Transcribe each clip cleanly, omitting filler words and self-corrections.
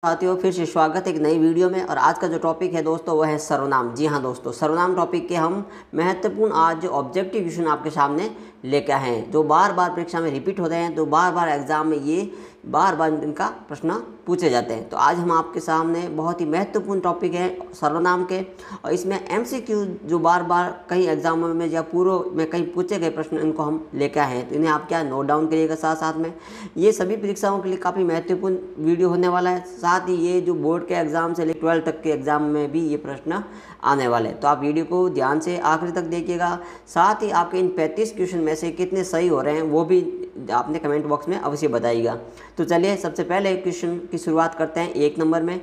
साथियों, फिर से स्वागत है एक नई वीडियो में। और आज का जो टॉपिक है दोस्तों वह है सर्वनाम। जी हाँ दोस्तों, सर्वनाम टॉपिक के हम महत्वपूर्ण आज ऑब्जेक्टिव क्वेश्चन आपके सामने लेकर आए हैं, जो बार बार परीक्षा में रिपीट होते हैं, तो बार बार एग्जाम में ये बार बार इनका प्रश्न पूछे जाते हैं। तो आज हम आपके सामने बहुत ही महत्वपूर्ण टॉपिक है सर्वनाम के, और इसमें MCQ जो बार बार कई एग्जामों में या पूर्व में कहीं पूछे गए प्रश्न इनको हम लेकर आए हैं। तो इन्हें आप क्या नोट डाउन करिएगा साथ साथ में। ये सभी परीक्षाओं के लिए काफ़ी महत्वपूर्ण वीडियो होने वाला है। साथ ही ये जो बोर्ड के एग्ज़ाम से लेकर 12 तक के एग्ज़ाम में भी ये प्रश्न आने वाले हैं। तो आप वीडियो को ध्यान से आखिरी तक देखिएगा। साथ ही आपके इन 35 क्वेश्चन में से कितने सही हो रहे हैं वो भी आपने कमेंट बॉक्स में अवश्य बताइएगा। तो चलिए सबसे पहले क्वेश्चन की शुरुआत करते हैं। 1 नंबर में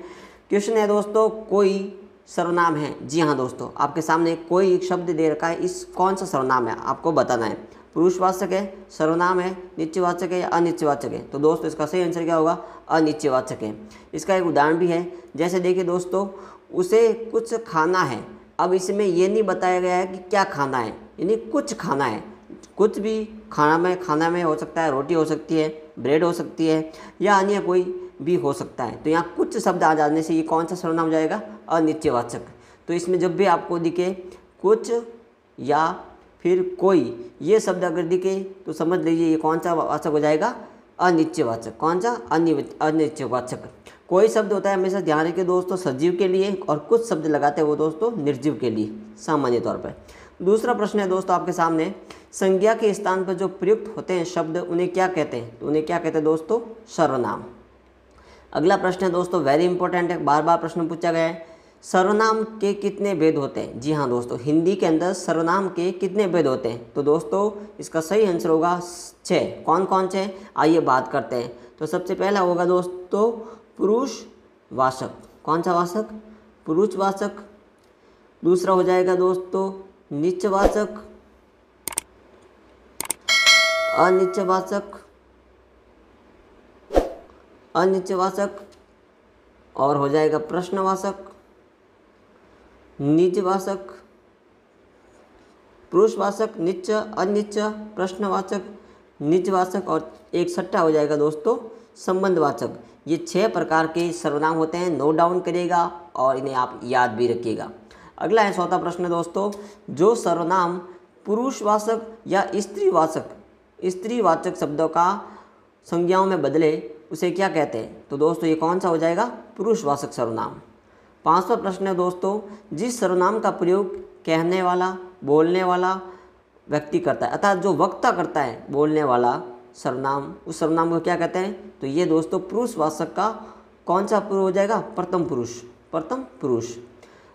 क्वेश्चन है दोस्तों, कोई सर्वनाम है। जी हाँ दोस्तों, आपके सामने कोई एक शब्द दे रखा है, इस कौन सा सर्वनाम है आपको बताना है। पुरुषवाचक है, सर्वनाम है, निश्चयवाचक है या अनिश्चयवाचक है। तो दोस्तों इसका सही आंसर क्या होगा? अनिश्चयवाचक है। इसका एक उदाहरण भी है, जैसे देखिए दोस्तों, उसे कुछ खाना है। अब इसमें ये नहीं बताया गया है कि क्या खाना है, यानी कुछ खाना है। कुछ भी खाना में हो सकता है, रोटी हो सकती है, ब्रेड हो सकती है, या अन्य कोई भी हो सकता है। तो यहाँ कुछ शब्द आ जाने से ये कौन सा सर्वनाम हो जाएगा? अनिश्चयवाचक। तो इसमें जब भी आपको दिखे कुछ या फिर कोई ये शब्द अगर दिखे तो समझ लीजिए ये कौन सा वाचक हो जाएगा? अनिश्चयवाचक। कौन सा? अनिश्चयवाचक। कोई शब्द होता है हमेशा ध्यान रखिए दोस्तों सजीव के लिए, और कुछ शब्द लगाते हैं वो दोस्तों निर्जीव के लिए सामान्य तौर पर। दूसरा प्रश्न है दोस्तों आपके सामने, संज्ञा के स्थान पर जो प्रयुक्त होते हैं शब्द उन्हें क्या कहते हैं? तो उन्हें क्या कहते हैं दोस्तों? सर्वनाम। अगला प्रश्न है दोस्तों, वेरी इंपॉर्टेंट है, बार बार प्रश्न पूछा गया है। सर्वनाम के कितने भेद होते हैं? जी हाँ दोस्तों, हिंदी के अंदर सर्वनाम के कितने भेद होते हैं? तो दोस्तों इसका सही आंसर होगा 6। कौन कौन से? आइए बात करते हैं। तो सबसे पहला होगा दोस्तों पुरुषवाचक। कौन सा वाचक? पुरुषवाचक। दूसरा हो जाएगा दोस्तों निश्चयवाचक, अनिश्चयवाचक, और हो जाएगा प्रश्नवाचक, निजवाचक, पुरुषवाचक, निश्चय, अनिश्चय, प्रश्नवाचक, निजवाचक, और एक छठा हो जाएगा दोस्तों संबंधवाचक। ये 6 प्रकार के सर्वनाम होते हैं। नोट डाउन करिएगा और इन्हें आप याद भी रखिएगा। अगला है चौथा प्रश्न दोस्तों, जो सर्वनाम पुरुषवाचक या स्त्रीवाचक शब्दों का संज्ञाओं में बदले उसे क्या कहते हैं? तो दोस्तों ये कौन सा हो जाएगा? पुरुषवाचक सर्वनाम। 5वां प्रश्न है दोस्तों, जिस सर्वनाम का प्रयोग कहने वाला, बोलने वाला व्यक्ति करता है, अर्थात जो वक्ता करता है, बोलने वाला सर्वनाम, उस सर्वनाम को क्या कहते हैं? तो ये दोस्तों पुरुषवाचक का कौन सा पुरुष हो जाएगा? प्रथम पुरुष।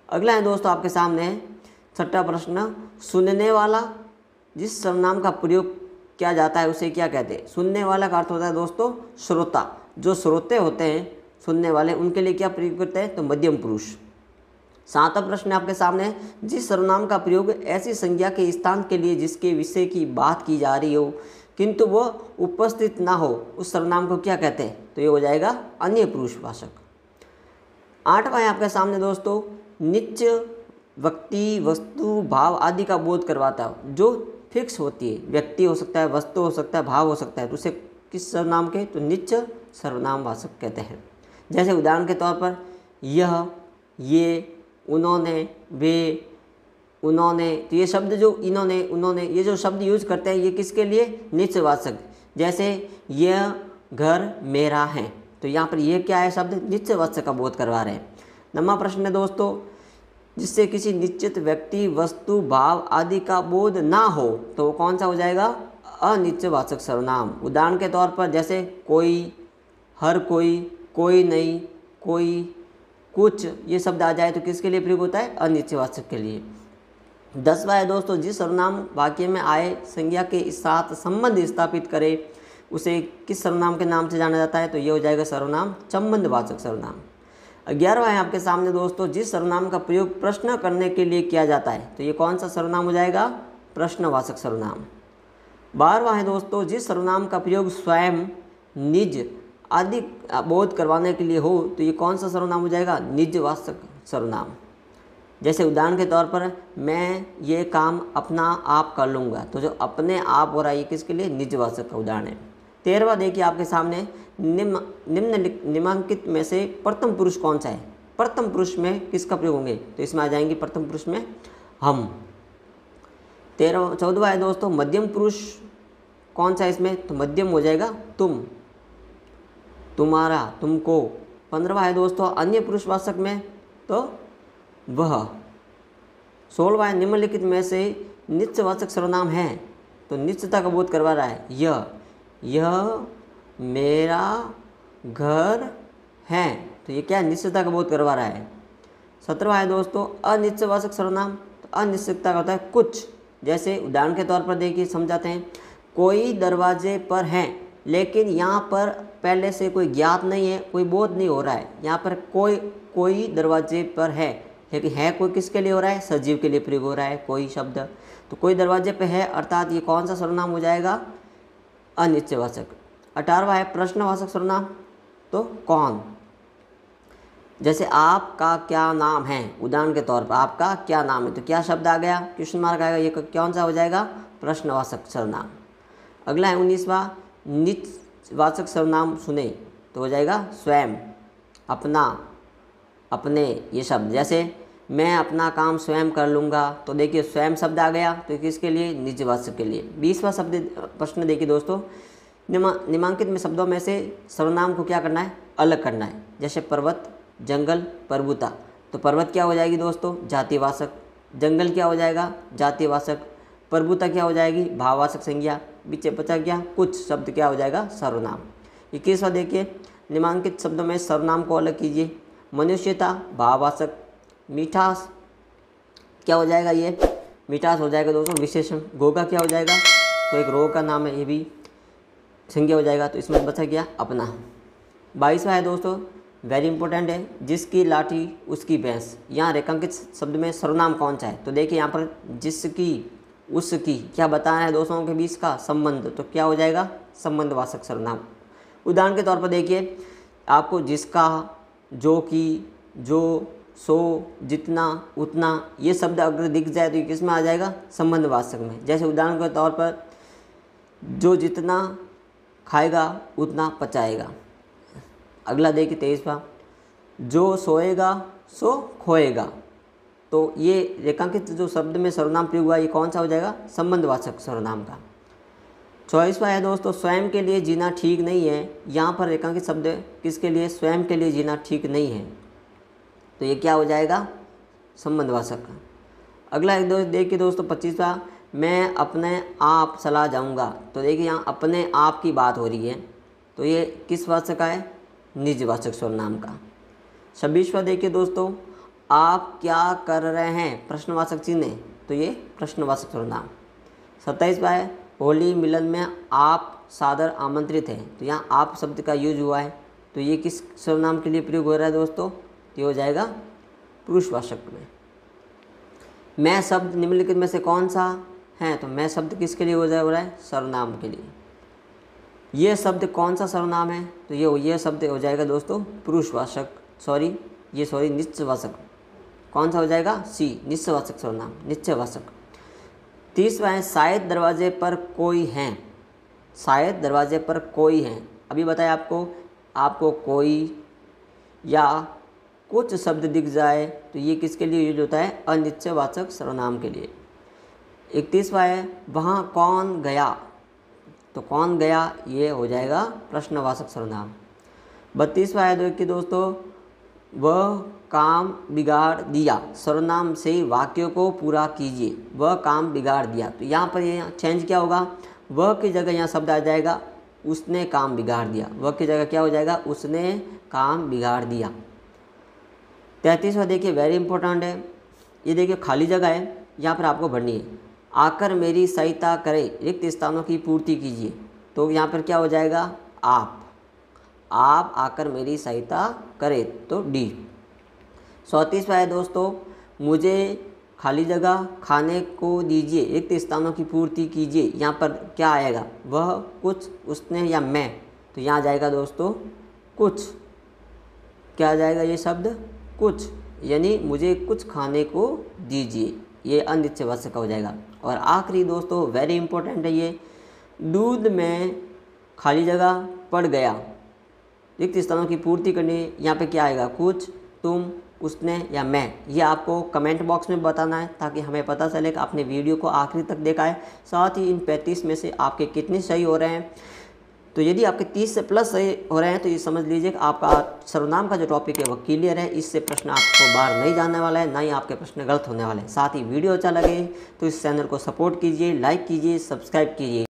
अगला है दोस्तों आपके सामने 6वां प्रश्न, सुनने वाला जिस सर्वनाम का प्रयोग किया जाता है उसे क्या कहते हैं? सुनने वाला का अर्थ होता है दोस्तों श्रोता। जो श्रोते होते हैं सुनने वाले, उनके लिए क्या प्रयोग करते हैं? तो मध्यम पुरुष। 7वां प्रश्न आपके सामने, जिस सर्वनाम का प्रयोग ऐसी संज्ञा के स्थान के लिए जिसके विषय की बात की जा रही हो किंतु वह उपस्थित ना हो, उस सर्वनाम को क्या कहते हैं? तो ये हो जाएगा अन्य पुरुषवाचक। 8वां है आपके सामने दोस्तों, नित्य व्यक्ति, वस्तु, भाव आदि का बोध करवाता है, जो फिक्स होती है, व्यक्ति हो सकता है, वस्तु हो सकता है, भाव हो सकता है, तो उसे किस सर्वनाम के? तो नित्य सर्वनामवाचक कहते हैं। जैसे उदाहरण के तौर पर यह, ये, उन्होंने, वे, उन्होंने, तो ये शब्द जो इन्होंने, उन्होंने, ये जो शब्द यूज करते हैं ये किसके लिए? निश्चयवाचक। जैसे यह घर मेरा है, तो यहाँ पर ये क्या है? शब्द निश्चयवाचक का बोध करवा रहे हैं। 9वां प्रश्न है दोस्तों, जिससे किसी निश्चित व्यक्ति, वस्तु, भाव आदि का बोध ना हो तो वो कौन सा हो जाएगा? अनिश्चयवाचक सर्वनाम। उदाहरण के तौर पर जैसे कोई, हर कोई नहीं, कोई, कुछ, ये शब्द आ जाए तो किसके लिए प्रयोग होता है? अनिश्चयवाचक के लिए। 10वां है दोस्तों, जिस सर्वनाम वाक्य में आए संज्ञा के साथ संबंध स्थापित करे उसे किस सर्वनाम के नाम से जाना जाता है? तो ये हो जाएगा सर्वनाम संबंधवाचक सर्वनाम। 11वां है आपके सामने दोस्तों, जिस सर्वनाम का प्रयोग प्रश्न करने के लिए किया जाता है, तो ये कौन सा सर्वनाम हो जाएगा? प्रश्नवाचक सर्वनाम। 12वां है दोस्तों, जिस सर्वनाम का प्रयोग स्वयं, निज आदि बोध करवाने के लिए हो तो ये कौन सा सर्वनाम हो जाएगा? निजवाचक सर्वनाम। जैसे उदाहरण के तौर पर मैं ये काम अपना आप कर लूँगा, तो जो अपने आप हो रहा है ये किसके लिए? निजवाचक का उदाहरण है। 13वां देखिए आपके सामने, निम्नलिखित में से प्रथम पुरुष कौन सा है? प्रथम पुरुष में किसका प्रयोग होंगे? तो इसमें आ जाएंगे प्रथम पुरुष में हम। 14वां है दोस्तों मध्यम पुरुष कौन सा है इसमें? तो मध्यम हो जाएगा तुम, तुम्हारा, तुमको। 15वां है दोस्तों अन्य पुरुषवाचक में तो वह। 16वां है निम्नलिखित में से नित्यवाचक सर्वनाम है, तो नित्यता का बोध करवा रहा है यह मेरा घर है, तो ये क्या है? निश्चितता का बोध करवा रहा है। 17वां है दोस्तों अनिश्चयवाचक सर्वनाम, तो अनिश्चितता का होता है कुछ। जैसे उदाहरण के तौर पर देखिए समझाते हैं, कोई दरवाजे पर है, लेकिन यहाँ पर पहले से कोई ज्ञात नहीं है, कोई बोध नहीं हो रहा है। यहाँ पर कोई दरवाजे पर है, लेकिन है कोई किसके लिए हो रहा है? सजीव के लिए प्रयोग हो रहा है कोई शब्द। तो कोई दरवाजे पे है अर्थात ये कौन सा सर्वनाम हो जाएगा? अनिश्चयवाचक। 18वां है प्रश्नवाचक सर्वनाम, तो कौन। जैसे आपका क्या नाम है, उदाहरण के तौर पर आपका क्या नाम है, तो क्या शब्द आ गया? क्वेश्चन मार्क आएगा, ये कौन सा हो जाएगा? प्रश्नवाचक सर्वनाम। अगला है 19वां नित्यवाचक सर्वनाम सुने, तो हो जाएगा स्वयं, अपना, अपने, ये शब्द। जैसे मैं अपना काम स्वयं कर लूँगा, तो देखिए स्वयं शब्द आ गया, तो किसके लिए? निजवाचक के लिए। 20वां शब्द प्रश्न देखिए दोस्तों, निम्नांकित में शब्दों में से सर्वनाम को क्या करना है? अलग करना है। जैसे पर्वत, जंगल, पर्वता, तो पर्वत क्या हो जाएगी दोस्तों? जातिवाचक। जंगल क्या हो जाएगा? जातिवाचक। पर्वता क्या हो जाएगी? भाववाचक संज्ञा। बीच बचा क्या? कुछ शब्द क्या हो जाएगा? सर्वनाम। 21वां देखिए, निम्नांकित शब्दों में सर्वनाम को अलग कीजिए। मनुष्यता भाववाचक। मिठास क्या हो जाएगा? ये मिठास हो जाएगा दोस्तों विशेषण। गोगा क्या हो जाएगा? तो एक रोग का नाम है, ये भी संज्ञा हो जाएगा, तो इसमें बचा गया अपना। 22वां है दोस्तों वेरी इंपॉर्टेंट है, जिसकी लाठी उसकी भैंस। यहाँ रेखांकित शब्द में सर्वनाम कौन सा है? तो देखिए यहाँ पर जिसकी, उसकी क्या बताना है दोस्तों के बीच का संबंध, तो क्या हो जाएगा? संबंधवाचक सर्वनाम। उदाहरण के तौर पर देखिए आपको जिसका, जो की, जो, सो, जितना, उतना, ये शब्द अगर दिख जाए तो किस में आ जाएगा? संबंधवाचक में। जैसे उदाहरण के तौर पर जो जितना खाएगा उतना पचाएगा। अगला देखिए 23वां, जो सोएगा सो खोएगा, तो ये रेखांकित जो शब्द में सर्वनाम प्रयोग हुआ, ये कौन सा हो जाएगा? संबंधवाचक सर्वनाम का। 24वां है दोस्तों स्वयं के लिए जीना ठीक नहीं है। यहाँ पर रेखांकित शब्द किसके लिए? स्वयं के लिए जीना ठीक नहीं है, तो ये क्या हो जाएगा? संबंधवाचक। अगला एक देखिए दोस्तों 25वां, मैं अपने आप चला जाऊँगा, तो देखिए यहाँ अपने आप की बात हो रही है, तो ये किस वाचक का है? निजवाचक सर्वनाम का। 26वां देखिए दोस्तों, आप क्या कर रहे हैं? प्रश्नवाचक चिन्ह, तो ये प्रश्नवाचक सर्वनाम। 27वां है होली मिलन में आप सादर आमंत्रित हैं, तो यहाँ आप शब्द का यूज हुआ है, तो ये किस सर्वनाम के लिए प्रयोग हो रहा है दोस्तों? ये हो जाएगा पुरुषवाचक में। मैं शब्द निम्नलिखित में से कौन सा है? तो मैं शब्द किसके लिए हो रहा है? सर्वनाम के लिए। ये शब्द कौन सा सर्वनाम है? तो ये शब्द हो जाएगा दोस्तों पुरुषवाचक, नित्यवाचक। कौन सा हो जाएगा? सी, नित्यवाचक सर्वनाम, नित्यवाचक। 30वां है शायद दरवाजे पर कोई है। शायद दरवाजे पर कोई है, अभी बताया आपको कोई या कुछ शब्द दिख जाए, तो ये किसके लिए यूज होता है? अनिश्चयवाचक सर्वनाम के लिए। 31वां है वहाँ कौन गया, तो कौन गया ये हो जाएगा प्रश्नवाचक सर्वनाम। 32वां है देखिए दोस्तों, वह काम बिगाड़ दिया, सर्वनाम से वाक्य को पूरा कीजिए। वह काम बिगाड़ दिया, तो यहाँ पर ये चेंज क्या होगा? वह की जगह यहाँ शब्द आ जाएगा उसने काम बिगाड़ दिया। वह की जगह क्या हो जाएगा? उसने काम बिगाड़ दिया। 33वां देखिए वेरी इंपॉर्टेंट है, ये देखिए खाली जगह है, यहाँ पर आपको भरनी है। आकर मेरी सहायता करे, रिक्त स्थानों की पूर्ति कीजिए, तो यहाँ पर क्या हो जाएगा? आप आकर मेरी सहायता करे, तो डी। 34वां है दोस्तों, मुझे खाली जगह खाने को दीजिए, रिक्त स्थानों की पूर्ति कीजिए। यहाँ पर क्या आएगा? वह, कुछ, उसने या मैं, तो यहाँ जाएगा दोस्तों कुछ। क्या आ जाएगा ये शब्द? कुछ, यानी मुझे कुछ खाने को दीजिए, ये अनिश्चयवाचक का हो जाएगा। और आखिरी दोस्तों वेरी इंपॉर्टेंट है ये, दूध में खाली जगह पड़ गया, रिक्त स्थानों की पूर्ति करनी। यहाँ पे क्या आएगा, कुछ, तुम, उसने या मैं। ये आपको कमेंट बॉक्स में बताना है ताकि हमें पता चले कि आपने वीडियो को आखिरी तक देखा है। साथ ही इन 35 में से आपके कितने सही हो रहे हैं। तो यदि आपके 30 से प्लस सही हो रहे हैं तो ये समझ लीजिए कि आपका सर्वनाम का जो टॉपिक है वो क्लियर है। इससे प्रश्न आपको बाहर नहीं जाने वाला है, ना ही आपके प्रश्न गलत होने वाले हैं। साथ ही वीडियो अच्छा लगे तो इस चैनल को सपोर्ट कीजिए, लाइक कीजिए, सब्सक्राइब कीजिए।